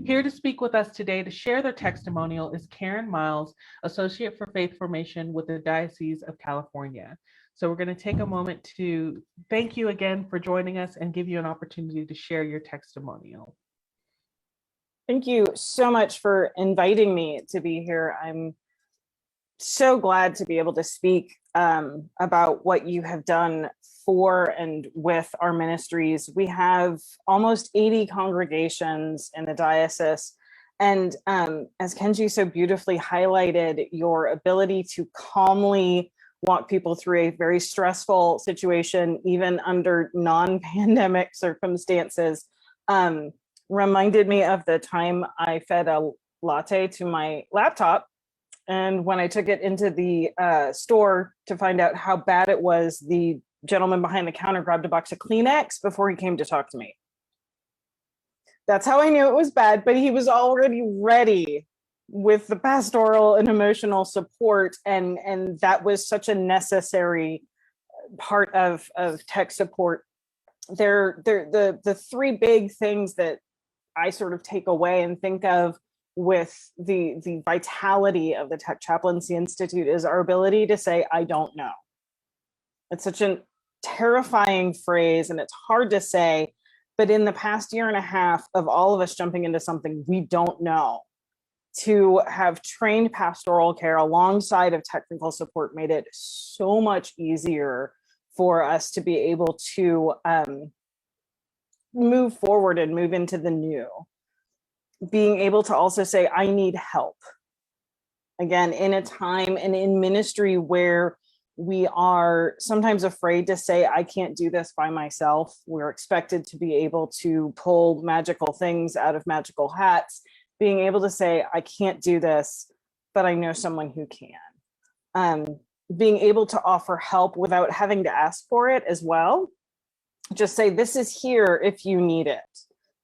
Here to speak with us today to share their testimonial is Caren Miles, Associate for Faith Formation with the Diocese of California. So we're going to take a moment to thank you again for joining us and give you an opportunity to share your testimonial. Thank you so much for inviting me to be here. I'm so glad to be able to speak about what you have done for and with our ministries. We have almost 80 congregations in the diocese. And as Kenji so beautifully highlighted, your ability to calmly walk people through a very stressful situation, even under non-pandemic circumstances, reminded me of the time I fed a latte to my laptop. And when I took it into the store to find out how bad it was, the gentleman behind the counter grabbed a box of Kleenex before he came to talk to me. That's how I knew it was bad, but he was already ready with the pastoral and emotional support. And that was such a necessary part of tech support. The three big things that I sort of take away and think of with the vitality of the Tech Chaplaincy Institute is our ability to say, I don't know. It's such a terrifying phrase and it's hard to say, but in the past year and a half of all of us jumping into something we don't know, to have trained pastoral care alongside of technical support made it so much easier for us to be able to move forward and move into the new. Being able to also say, I need help. Again, in a time and in ministry where we are sometimes afraid to say, I can't do this by myself. We're expected to be able to pull magical things out of magical hats. Being able to say, I can't do this, but I know someone who can. Being able to offer help without having to ask for it as well. Just say, this is here if you need it.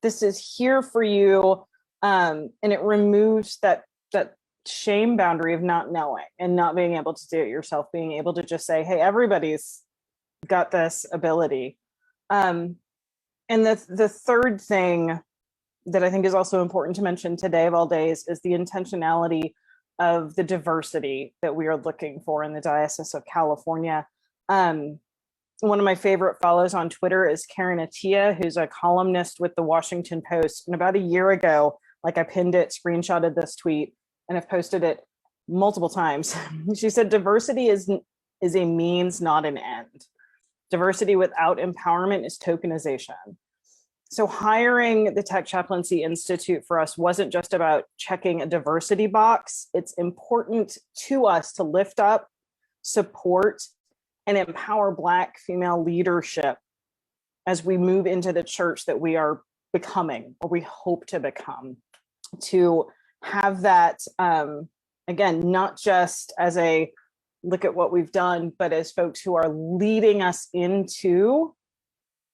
This is here for you. And it removes that shame boundary of not knowing and not being able to do it yourself, being able to just say, hey, everybody's got this ability. And the third thing that I think is also important to mention today of all days is the intentionality of the diversity that we are looking for in the Diocese of California. One of my favorite follows on Twitter is Caren, who's a columnist with the Washington Post. And about a year ago, like I pinned it, screenshotted this tweet, and I've posted it multiple times. She said, diversity is a means, not an end. Diversity without empowerment is tokenization. So hiring the Tech Chaplaincy Institute for us wasn't just about checking a diversity box. It's important to us to lift up, support, and empower Black female leadership as we move into the church that we are becoming, or we hope to become, to have that, again, not just as a look at what we've done, but as folks who are leading us into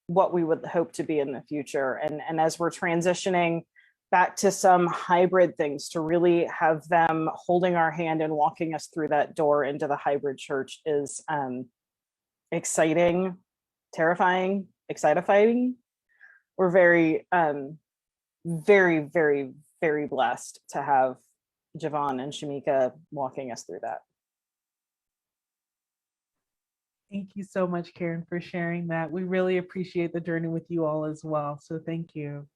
what we would hope to be in the future. And as we're transitioning back to some hybrid things, to really have them holding our hand and walking us through that door into the hybrid church is exciting, terrifying, excitifying. We're very, very, very, very blessed to have Javon and Shamika walking us through that. Thank you so much, Caren, for sharing that. We really appreciate the journey with you all as well. So thank you.